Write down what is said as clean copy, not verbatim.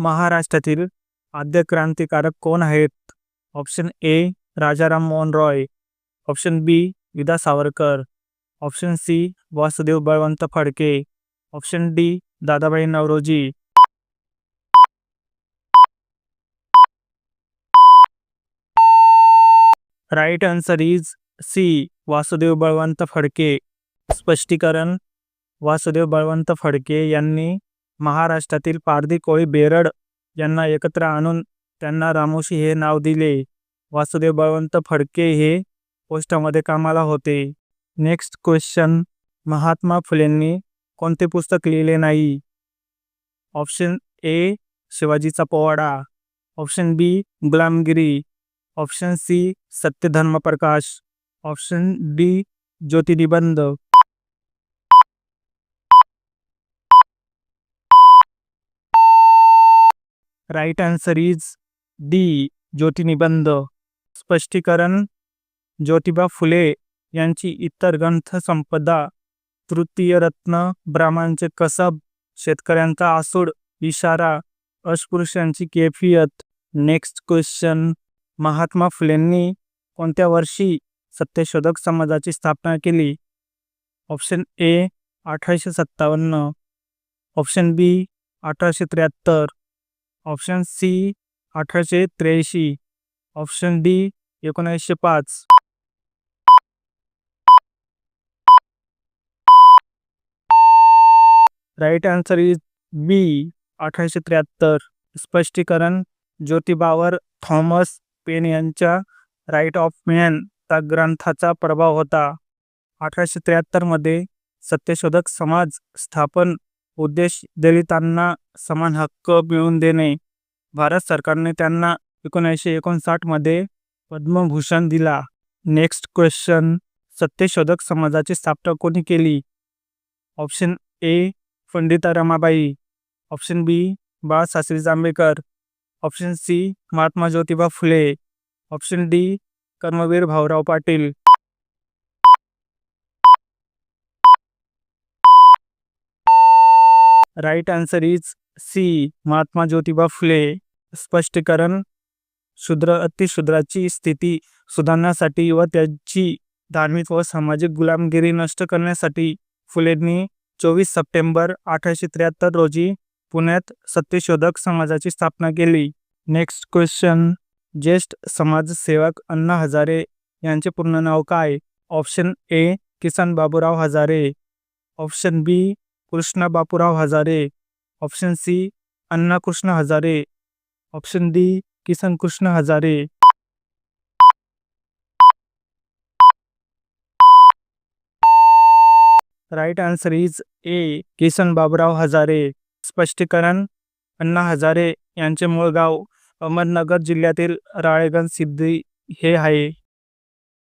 महाराष्ट्रातील आद्य क्रांतिकारक कोण आहेत? Option A Rajaram Mohan Roy, option B विदा Savarkar, option C Vasudev Balwant Phadke, option D Dadabhai Naoroji. Right answer is C Vasudev Balwant Phadke. स्पष्टीकरण: वासुदेव बळवंत फडके यांनी महाराष्ट्रातील पारधी कोळी बेरड यांना एकत्र आणून त्यांना रामोशी हे नाव दिले. वासुदेव बळवंत फडके हे पोस्टामध्ये कामाला होते. नेक्स्ट क्वेश्चन: महात्मा फुलेंनी कोणते पुस्तक लिहिले नाही? ऑप्शन ए शिवाजीचा पोवाडा, option B Gulamgiri, option C Satyadharma Prakash, option D Jyotinibandh. Right answer is D Jyotinibandh. स्पष्टीकरण: ज्योतिबा फुले यांची इतर ग्रंथसंपदा तृतीय रत्न, ब्राह्मणांचे कसब, शेतकऱ्यांचा आसूड, इशारा, अस्पृश्यांची कैफियत. नेक्स्ट क्वेश्चन: महात्मा फुलेंनी कोणत्या वर्षी सत्यशोधक समाजाची स्थापना केली? Option A 1857, option B 1873, option C 1883, option D 1905. Right answer is B 1873. स्पष्टीकरण: ज्योतिबावर थॉमस पेन यांच्या राईट ऑफ मॅन या ग्रंथाचा प्रभाव होता. 1873 मध्ये सत्यशोधक समाज स्थापन उद्देश दलितांना समान हक्क मिळवून देणे. भारत सरकारने त्यांना 1959 मध्ये पद्मभूषण दिला. नेक्स्ट क्वेश्चन: सत्यशोधक समाजाची स्थापना कोणी केली? Option A Pandita Ramabai, option B Balshastri Jambhekar, option C Mahatma Jyotiba Phule, option D Karmaveer Bhaurao Patil. Right answer is C Mahatma Jyotiba Phule. स्पष्टीकरण: शूद्र अतिशूद्राची स्थिती सुधारण्यासाठी व त्याची धार्मिक व सामाजिक गुलामगिरी नष्ट करण्यासाठी फुलेंनी 24 सप्टेंबर 1873 रोजी पुण्यात सत्यशोधक समाजाची स्थापना केली. नेक्स्ट क्वेश्चन: ज्येष्ठ समाजसेवक अण्णा हजारे यांचे पूर्ण नाव काय? Option A Kisan Baburao Hazare, option B Krishna Bapurao Hazare, option C Anna Krishna Hazare, option D Kisan Krishna Hazare. Right answer is A Kisan Baburao Hazare. स्पष्टीकरण: अण्णा हजारे यांचे मूळ गाव अहमदनगर जिल्ह्यातील राळेगण सिद्धी हे आहे.